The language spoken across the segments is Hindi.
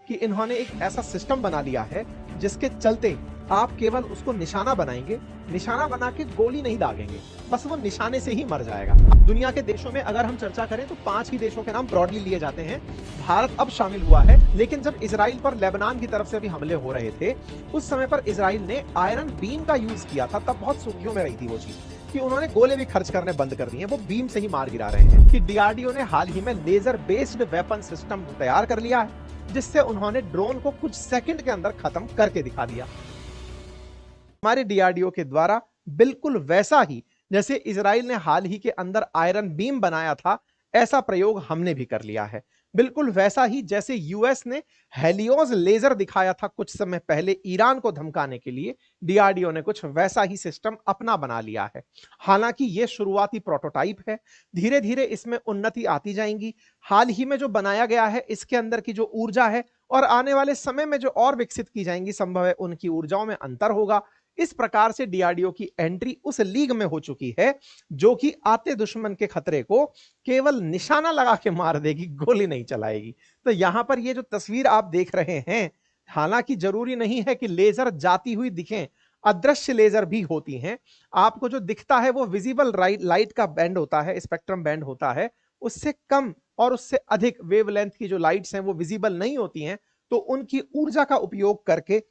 कि इन्होंने एक ऐसा सिस्टम बना लिया है जिसके चलते आप केवल उसको निशाना बनाएंगे, निशाना बना के गोली नहीं दागेंगे, बस वो निशाने से ही मर जाएगा। दुनिया के देशों में अगर हम चर्चा करें तो 5 ही देशों के नाम ब्रॉडली लिए जाते हैं। भारत अब शामिल हुआ है, लेकिन जब इजराइल पर लेबनान की तरफ से भी हमले हो रहे थे, उस समय पर इजराइल ने आयरन बीम का यूज किया था। तब बहुत सुर्खियों में रही थी वो चीज कि उन्होंने गोले भी खर्च करने बंद कर दिए, वो बीम से ही मार गिरा रहे हैं। कि डीआरडीओ ने हाल ही में लेजर बेस्ड वेपन सिस्टम तैयार कर लिया है, जिससे उन्होंने ड्रोन को कुछ सेकंड के अंदर खत्म करके दिखा दिया। हमारे डीआरडीओ के द्वारा बिल्कुल वैसा ही जैसे इजराइल ने हाल ही के अंदर आयरन बीम बनाया था, ऐसा प्रयोग हमने भी कर लिया है। बिल्कुल वैसा ही जैसे यूएस ने हेलियोस लेजर दिखाया था कुछ समय पहले ईरान को धमकाने के लिए, डीआरडीओ ने कुछ वैसा ही सिस्टम अपना बना लिया है। हालांकि यह शुरुआती प्रोटोटाइप है, धीरे धीरे इसमें उन्नति आती जाएंगी। हाल ही में जो बनाया गया है, इसके अंदर की जो ऊर्जा है और आने वाले समय में जो और विकसित की जाएंगी, संभव है उनकी ऊर्जाओं में अंतर होगा। इस प्रकार से डीआरडीओ की एंट्री उस लीग में हो चुकी है जो कि आते दुश्मन के खतरे को केवल निशाना लगा के मार देगी, गोली नहीं चलाएगी। तो यहां पर ये जो तस्वीर आप देख रहे हैं, हालांकि जरूरी नहीं है कि लेजर जाती हुई दिखें, अदृश्य लेजर भी होती हैं। आपको जो दिखता है वो विजिबल लाइट का बैंड होता है, स्पेक्ट्रम बैंड होता है। उससे कम और उससे अधिक वेवलेंथ की जो लाइट्स हैं वो विजिबल नहीं होती हैं, तो उनकी ऊर्जा का उपयोग करके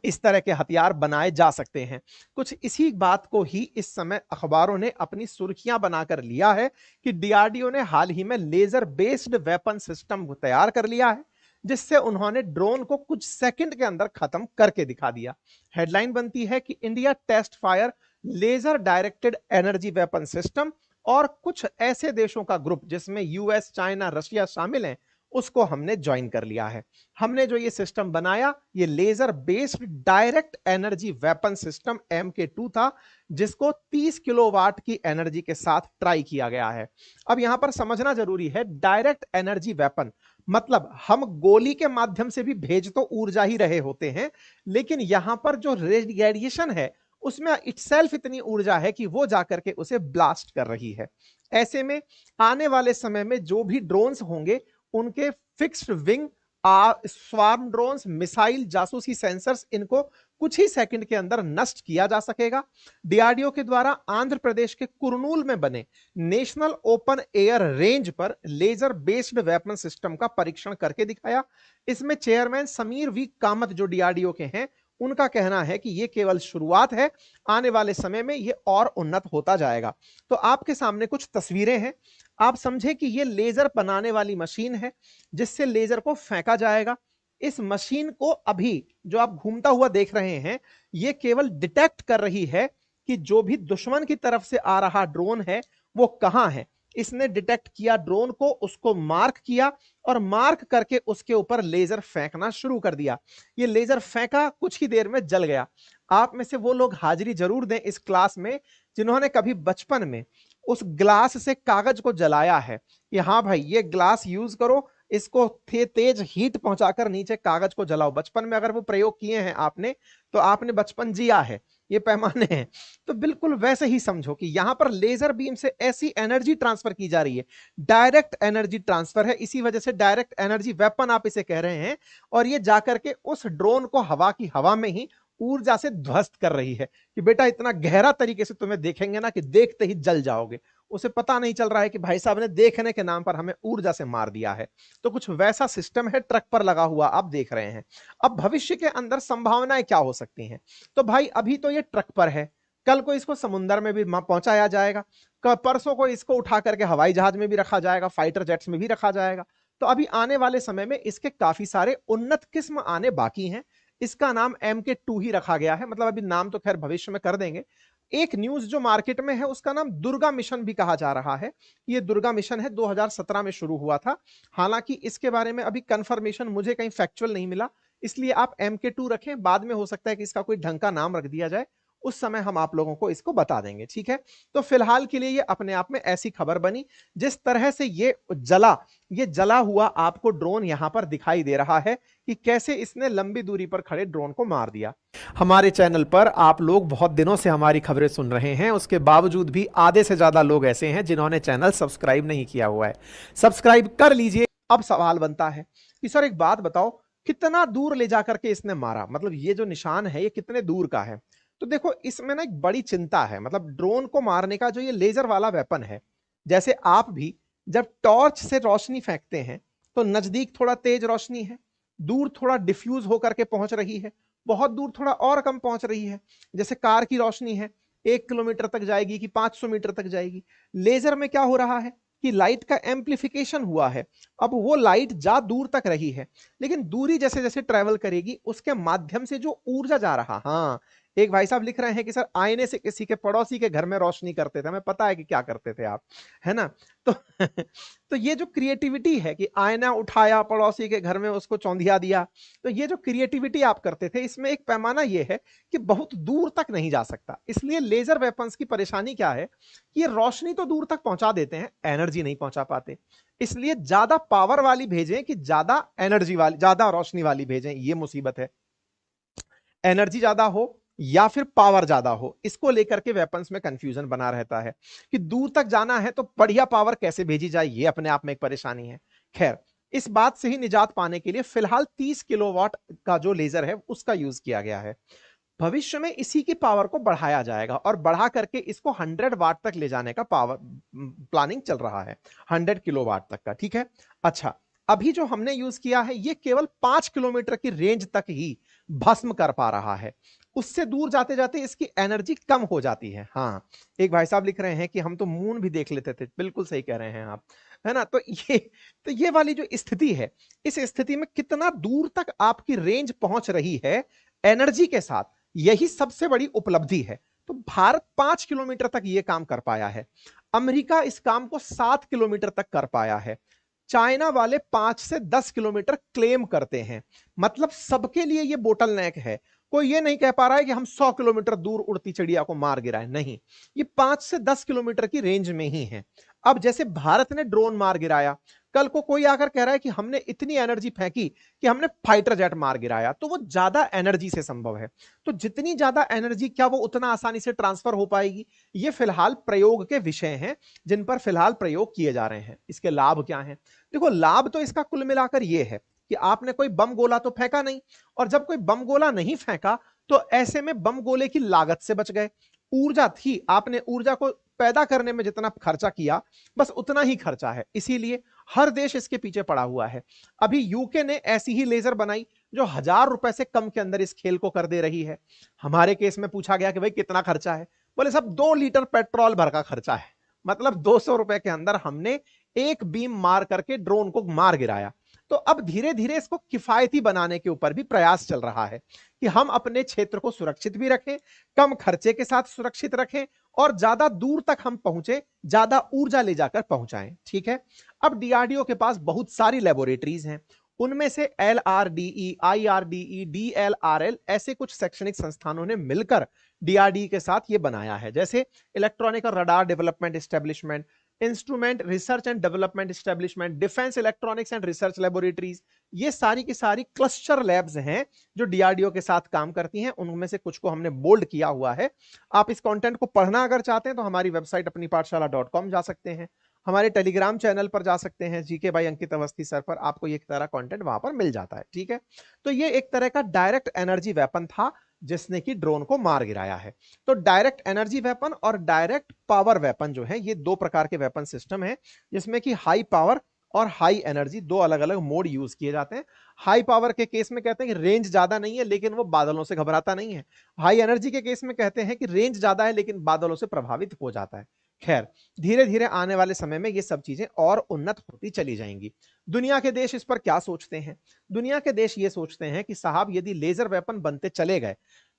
इस तरह के हथियार बनाए जा सकते हैं। कुछ इसी बात को ही इस समय अखबारों ने अपनी सुर्खियां बनाकर लिया है कि डीआरडीओ ने हाल ही में लेजर बेस्ड वेपन सिस्टम तैयार कर लिया है, जिससे उन्होंने ड्रोन को कुछ सेकंड के अंदर खत्म करके दिखा दिया। हेडलाइन बनती है कि India test fire laser directed energy weapon system, और कुछ ऐसे देशों का ग्रुप जिसमें यूएस, चाइना, रशिया शामिल हैं, उसको हमने ज्वाइन कर लिया है। हमने जो ये सिस्टम बनाया, ये laser based direct energy weapon system MK2 था, जिसको 30 किलोवाट की एनर्जी के साथ ट्राई किया गया है। अब यहां पर समझना जरूरी है, डायरेक्ट एनर्जी वेपन मतलब हम गोली के माध्यम से भी भेज तो ऊर्जा ही रहे होते हैं, लेकिन यहां पर जो रेडिएशन है उसमें इटसेल्फ इतनी ऊर्जा है कि वो जाकर के उसे ब्लास्ट कर रही है। ऐसे में आने वाले समय में जो भी ड्रोन्स होंगे, उनके fixed wing, swarm drones, missile, जासूसी सेंसर्स, इनको कुछ ही सेकंड के अंदर नष्ट किया जा सकेगा। डीआरडीओ के द्वारा आंध्र प्रदेश के कुरनूल में बने नेशनल ओपन एयर रेंज पर लेजर बेस्ड वेपन सिस्टम का परीक्षण करके दिखाया। इसमें चेयरमैन समीर वी कामत जो डीआरडीओ के हैं, उनका कहना है कि यह केवल शुरुआत है, आने वाले समय में यह और उन्नत होता जाएगा। तो आपके सामने कुछ तस्वीरें हैं, आप समझे कि यह लेजर बनाने वाली मशीन है जिससे लेजर को फेंका जाएगा। इस मशीन को अभी जो आप घूमता हुआ देख रहे हैं, यह केवल डिटेक्ट कर रही है कि जो भी दुश्मन की तरफ से आ रहा ड्रोन है वो कहां है। इसने डिटेक्ट किया ड्रोन को, उसको मार्क किया और मार्क करके उसके ऊपर लेजर फेंकना शुरू कर दिया। ये लेजर फेंका, कुछ ही देर में जल गया। आप में से वो लोग हाजिरी जरूर दें इस क्लास में जिन्होंने कभी बचपन में उस ग्लास से कागज को जलाया है कि हाँ भाई ये ग्लास यूज करो, इसको तेज हीट पहुंचाकर नीचे कागज को जलाओ। बचपन में अगर वो प्रयोग किए हैं आपने, तो आपने बचपन जिया है, ये पैमाने हैं। तो बिल्कुल वैसे ही समझो कि यहां पर लेजर बीम से ऐसी एनर्जी ट्रांसफर की जा रही है, डायरेक्ट एनर्जी ट्रांसफर है, इसी वजह से डायरेक्ट एनर्जी वेपन आप इसे कह रहे हैं। और ये जाकर के उस ड्रोन को हवा की हवा में ही ऊर्जा से ध्वस्त कर रही है कि बेटा इतना गहरा तरीके से तुम्हें देखेंगे ना कि देखते ही जल जाओगे। उसे पता नहीं चल रहा है कि भाई साहब ने देखने के नाम पर हमें ऊर्जा से मार दिया है। तो कुछ वैसा सिस्टम है ट्रक पर लगा हुआ, आप देख रहे हैं। अब भविष्य के अंदर संभावनाएं क्या हो सकती हैं? तो भाई अभी तो ये ट्रक पर है, कल को इसको समुद्र में भी पहुंचाया जाएगा, परसों को इसको उठा करके हवाई जहाज में भी रखा जाएगा, फाइटर जेट्स में भी रखा जाएगा। तो अभी आने वाले समय में इसके काफी सारे उन्नत किस्म आने बाकी हैं। इसका नाम MK2 ही रखा गया है, मतलब अभी नाम तो खैर भविष्य में कर देंगे। एक न्यूज जो मार्केट में है उसका नाम दुर्गा मिशन भी कहा जा रहा है। ये दुर्गा मिशन है, 2017 में शुरू हुआ था। हालांकि इसके बारे में अभी कंफर्मेशन मुझे कहीं फैक्चुअल नहीं मिला, इसलिए आप MK2 रखें, बाद में हो सकता है कि इसका कोई ढंग का नाम रख दिया जाए, उस समय हम आप लोगों को इसको बता देंगे, ठीक है। तो फिलहाल के लिए ये अपने आप में ऐसी खबर बनी। जिस तरह से ये जला हुआ आपको ड्रोन यहां पर दिखाई दे रहा है कि कैसे इसने लंबी दूरी पर खड़े ड्रोन को मार दिया। हमारे चैनल पर आप लोग बहुत दिनों से हमारी खबरें सुन रहे हैं, उसके बावजूद भी आधे से ज्यादा लोग ऐसे हैं जिन्होंने चैनल सब्सक्राइब नहीं किया हुआ है। सब्सक्राइब कर लीजिए। अब सवाल बनता है कि सर एक बात बताओ, कितना दूर ले जाकर के इसने मारा, मतलब ये जो निशान है ये कितने दूर का है। तो देखो इसमें ना एक बड़ी चिंता है, मतलब ड्रोन को मारने का जो ये लेजर वाला वेपन है, जैसे आप भी जब टॉर्च से रोशनी फेंकते हैं तो नजदीक थोड़ा तेज रोशनी है, दूर थोड़ा डिफ्यूज होकर के पहुंच रही है, बहुत दूर थोड़ा और कम पहुंच रही है। जैसे कार की रोशनी है, 1 किलोमीटर तक जाएगी कि 500 मीटर तक जाएगी। लेजर में क्या हो रहा है कि लाइट का एम्प्लीफिकेशन हुआ है। अब वो लाइट जा दूर तक रही है, लेकिन दूरी जैसे जैसे ट्रेवल करेगी उसके माध्यम से जो ऊर्जा जा रहा, हाँ, एक भाई साहब लिख रहे हैं कि सर आईने से किसी के पड़ोसी के घर में रोशनी करते थे, हमें पता है कि क्या करते थे आप, है ना। तो तो ये जो क्रिएटिविटी है कि आईना उठाया पड़ोसी के घर में उसको चौंधिया दिया, तो ये जो क्रिएटिविटी आप करते थे इसमें एक पैमाना ये है कि बहुत दूर तक नहीं जा सकता। इसलिए लेजर वेपन्स की परेशानी क्या है कि ये रोशनी तो दूर तक पहुंचा देते हैं, एनर्जी नहीं पहुंचा पाते। इसलिए ज्यादा पावर वाली भेजें कि ज्यादा एनर्जी वाली, ज्यादा रोशनी वाली भेजें, ये मुसीबत है। एनर्जी ज्यादा हो या फिर पावर ज्यादा हो, इसको लेकर के वेपन्स में कंफ्यूजन बना रहता है कि दूर तक जाना है तो बढ़िया पावर कैसे भेजी जाए, ये अपने आप में एक परेशानी है। खैर, इस बात से ही निजात पाने के लिए फिलहाल 30 किलोवाट का जो लेजर है उसका यूज किया गया है। भविष्य में इसी की पावर को बढ़ाया जाएगा और बढ़ा करके इसको 100 वाट तक ले जाने का पावर प्लानिंग चल रहा है, 100 किलोवाट तक का। ठीक है, अच्छा, अभी जो हमने यूज किया है ये केवल 5 किलोमीटर की रेंज तक ही भस्म कर पा रहा है, उससे दूर जाते जाते इसकी एनर्जी कम हो जाती है। हाँ, एक भाई साहब लिख रहे हैं कि हम तो मून भी देख लेते थे, बिल्कुल सही कह रहे हैं आप, है ना। तो ये वाली जो स्थिति है, इस स्थिति में कितना दूर तक आपकी रेंज पहुंच रही है एनर्जी के साथ, यही सबसे बड़ी उपलब्धि है। तो भारत 5 किलोमीटर तक यह काम कर पाया है, अमेरिका इस काम को 7 किलोमीटर तक कर पाया है, चाइना वाले 5 से 10 किलोमीटर क्लेम करते हैं। मतलब सबके लिए यह बोटल नेक है, कोई ये नहीं कह पा रहा है कि हम 100 किलोमीटर दूर उड़ती चिड़िया को मार गिराए, नहीं, ये 5 से 10 किलोमीटर की रेंज में ही है। अब जैसे भारत ने ड्रोन मार गिराया, कल को कोई आकर कह रहा है कि हमने इतनी एनर्जी फेंकी कि हमने फाइटर जेट मार गिराया, तो वो ज्यादा एनर्जी से संभव है। तो जितनी ज्यादा एनर्जी, क्या वो उतना आसानी से ट्रांसफर हो पाएगी? ये फिलहाल प्रयोग के विषय हैं जिन पर फिलहाल प्रयोग किए जा रहे हैं। इसके लाभ क्या हैं? देखो, लाभ तो इसका कुल मिलाकर ये है कि आपने कोई बम गोला तो फेंका नहीं, और जब कोई बम गोला नहीं फेंका तो ऐसे में बम गोले की लागत से बच गए। ऊर्जा थी, आपने ऊर्जा को पैदा करने में जितना खर्चा किया बस उतना ही खर्चा है, इसीलिए हर देश इसके पीछे पड़ा हुआ है। अभी यूके ने ऐसी ही लेजर बनाई जो 1,000 रुपए से कम के अंदर इस खेल को कर दे रही है। हमारे केस में पूछा गया कि भाई कितना खर्चा है, बोले सब 2 लीटर पेट्रोल भर का खर्चा है। मतलब 200 रुपए के अंदर हमने एक बीम मार करके ड्रोन को मार गिराया। तो अब धीरे धीरे इसको किफायती बनाने के ऊपर भी प्रयास चल रहा है कि हम अपने क्षेत्र को सुरक्षित भी रखें, कम खर्चे के साथ सुरक्षित रखें, और ज्यादा दूर तक हम पहुंचे, ज्यादा ऊर्जा ले जाकर पहुंचाएं। ठीक है, अब डीआरडीओ के पास बहुत सारी लेबोरेटरीज हैं, उनमें से LRDE, IRDE, DLRL ऐसे कुछ शैक्षणिक संस्थानों ने मिलकर डीआरडीई के साथ ये बनाया है, जैसे इलेक्ट्रॉनिक और radar development establishment, instrument research and development establishment, defence electronics and research laboratories. ये सारी की सारी क्लस्टर लैब्स हैं जो डीआरडीओ के साथ काम करती हैं। उनमें से कुछ को हमने बोल्ड किया हुआ है। आप इस कंटेंट को पढ़ना अगर चाहते हैं तो हमारी वेबसाइट अपनी पाठशाला.com जा सकते हैं, हमारे टेलीग्राम चैनल पर जा सकते हैं, GK by Ankit Awasthi sir पर, आपको ये तरह कंटेंट वहां पर मिल जाता है। ठीक है, तो ये एक तरह का डायरेक्ट एनर्जी वेपन था जिसने कि ड्रोन को मार गिराया है। तो डायरेक्ट एनर्जी वेपन और डायरेक्ट पावर वेपन जो है, ये दो प्रकार के वेपन सिस्टम है जिसमें कि हाई पावर और हाई एनर्जी, दो अलग अलग मोड यूज किए जाते हैं। हाई पावर के केस में कहते हैं कि रेंज ज्यादा नहीं है लेकिन वो बादलों से घबराता नहीं है। हाई एनर्जी के केस में कहते हैं कि रेंज ज्यादा है लेकिन बादलों से प्रभावित हो जाता है। खैर, धीरे धीरे आने वाले समय में ये सब चीजें और उन्नत होती चली जाएंगी। दुनिया के देश इस पर क्या सोचते हैं? दुनिया के देश ये सोचते हैं कि साहब यदि लेजर वेपन बनते चले गए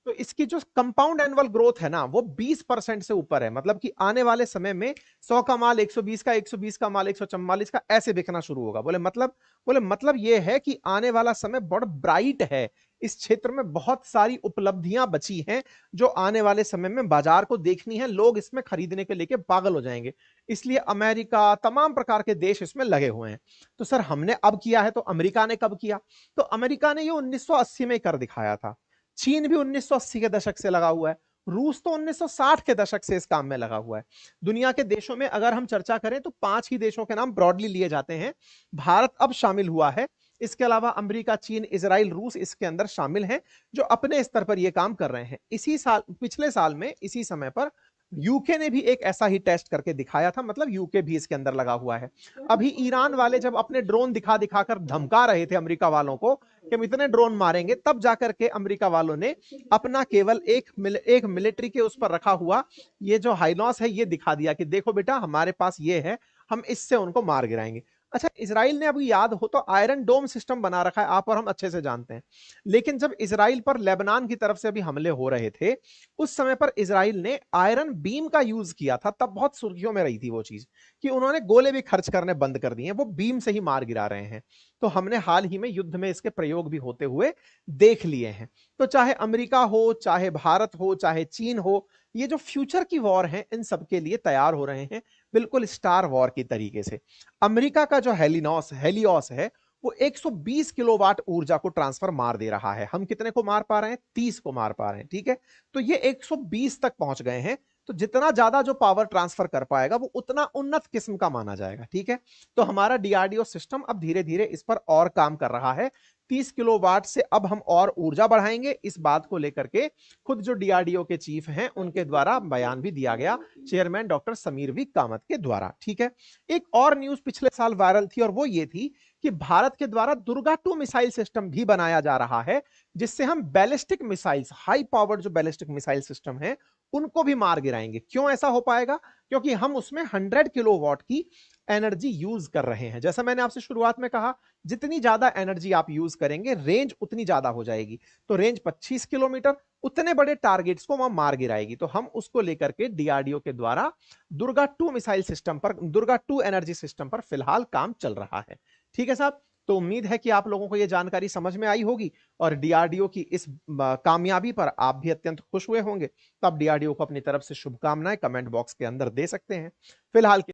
तो इसकी जो कंपाउंड एनुअल ग्रोथ है ना, वो 20% से ऊपर है। मतलब कि आने वाले समय में 100 का माल 120 का, 120 का माल 144 का, ऐसे बिकना शुरू होगा। बोले मतलब ये है कि आने वाला समय बहुत ब्राइट है, इस क्षेत्र में बहुत सारी उपलब्धियां बची हैं जो आने वाले समय में बाजार को देखनी है, लोग इसमें खरीदने के लेके पागल हो जाएंगे। इसलिए अमेरिका, तमाम प्रकार के देश इसमें लगे हुए हैं। तो सर हमने अब किया है तो अमेरिका ने कब किया? तो अमेरिका ने ये 1980 में कर दिखाया था। चीन भी 1980 के दशक से लगा हुआ है। रूस तो 1960 के दशक से इस काम में लगा हुआ है। दुनिया के देशों में अगर हम चर्चा करें तो 5 ही देशों के नाम ब्रॉडली लिए जाते हैं। भारत अब शामिल हुआ है इसके अलावा अमेरिका, चीन, इजराइल, रूस इसके अंदर शामिल हैं जो अपने स्तर पर यह काम कर रहे हैं। इसी साल, पिछले साल में इसी समय पर यूके ने भी एक ऐसा ही टेस्ट करके दिखाया था, मतलब यूके भी इसके अंदर लगा हुआ है। अभी ईरान वाले जब अपने ड्रोन दिखा दिखा कर धमका रहे थे अमेरिका वालों को कि हम इतने ड्रोन मारेंगे, तब जाकर के अमेरिका वालों ने अपना केवल एक मिलिट्री के उस पर रखा हुआ ये जो हाइनॉस है ये दिखा दिया कि देखो बेटा हमारे पास ये है, हम इससे उनको मार गिराएंगे। अच्छा, इजराइल ने अभी याद हो तो आयरन डोम सिस्टम बना रखा है, आप और हम अच्छे से जानते हैं। लेकिन जब इजराइल पर लेबनान की तरफ से अभी हमले हो रहे थे, उस समय पर इजराइल ने आयरन बीम का यूज किया था, तब बहुत सुर्खियों में रही थी वो चीज कि उन्होंने गोले भी खर्च करने बंद कर दिए, वो बीम से ही मार गिरा रहे हैं। तो हमने हाल ही में युद्ध में इसके प्रयोग भी होते हुए देख लिए हैं। तो चाहे अमेरिका हो, चाहे भारत हो, चाहे चीन हो, ये जो फ्यूचर की वॉर है इन सब के लिए तैयार हो रहे हैं, बिल्कुल स्टार वॉर की तरीके से। अमेरिका का जो हेलियोस है वो 120 किलोवाट ऊर्जा को ट्रांसफर मार दे रहा है। हम कितने को मार पा रहे हैं? 30 को मार पा रहे हैं, ठीक है। तो ये 120 तक पहुंच गए हैं। तो जितना ज्यादा जो पावर ट्रांसफर कर पाएगा वो उतना उन्नत किस्म का माना जाएगा, ठीक है। तो हमारा डीआरडीओ सिस्टम अब धीरे धीरे इस पर और काम कर रहा है। 30 किलोवाट से अब हम और ऊर्जा बढ़ाएंगे, इस बात को लेकर के खुद जो डीआरडीओ के चीफ हैं उनके द्वारा बयान भी दिया गया, chairman doctor Sameer V Kamat के द्वारा, ठीक है। एक और न्यूज पिछले साल वायरल थी और वो ये थी कि भारत के द्वारा दुर्गा 2 मिसाइल सिस्टम भी बनाया जा रहा है, जिससे हम बैलिस्टिक मिसाइल्स, हाई पावर्ड जो बैलिस्टिक मिसाइल सिस्टम है उनको भी मार गिराएंगे। क्यों ऐसा हो पाएगा? क्योंकि हम उसमें 100 किलोवाट की एनर्जी यूज कर रहे हैं। जैसा मैंने आपसे शुरुआत में कहा, जितनी ज्यादा एनर्जी आप यूज करेंगे रेंज उतनी ज्यादा हो जाएगी। तो रेंज 25 किलोमीटर, उतने बड़े टारगेट्स को वहां मार गिराएगी। तो हम उसको लेकर के डीआरडीओ के द्वारा दुर्गा 2 मिसाइल सिस्टम पर, दुर्गा 2 एनर्जी सिस्टम पर फिलहाल काम चल रहा है, ठीक है साहब। तो उम्मीद है कि आप लोगों को यह जानकारी समझ में आई होगी और डीआरडीओ की इस कामयाबी पर आप भी अत्यंत खुश हुए होंगे। तो आप डीआरडीओ को अपनी तरफ से शुभकामनाएं कमेंट बॉक्स के अंदर दे सकते हैं। फिलहाल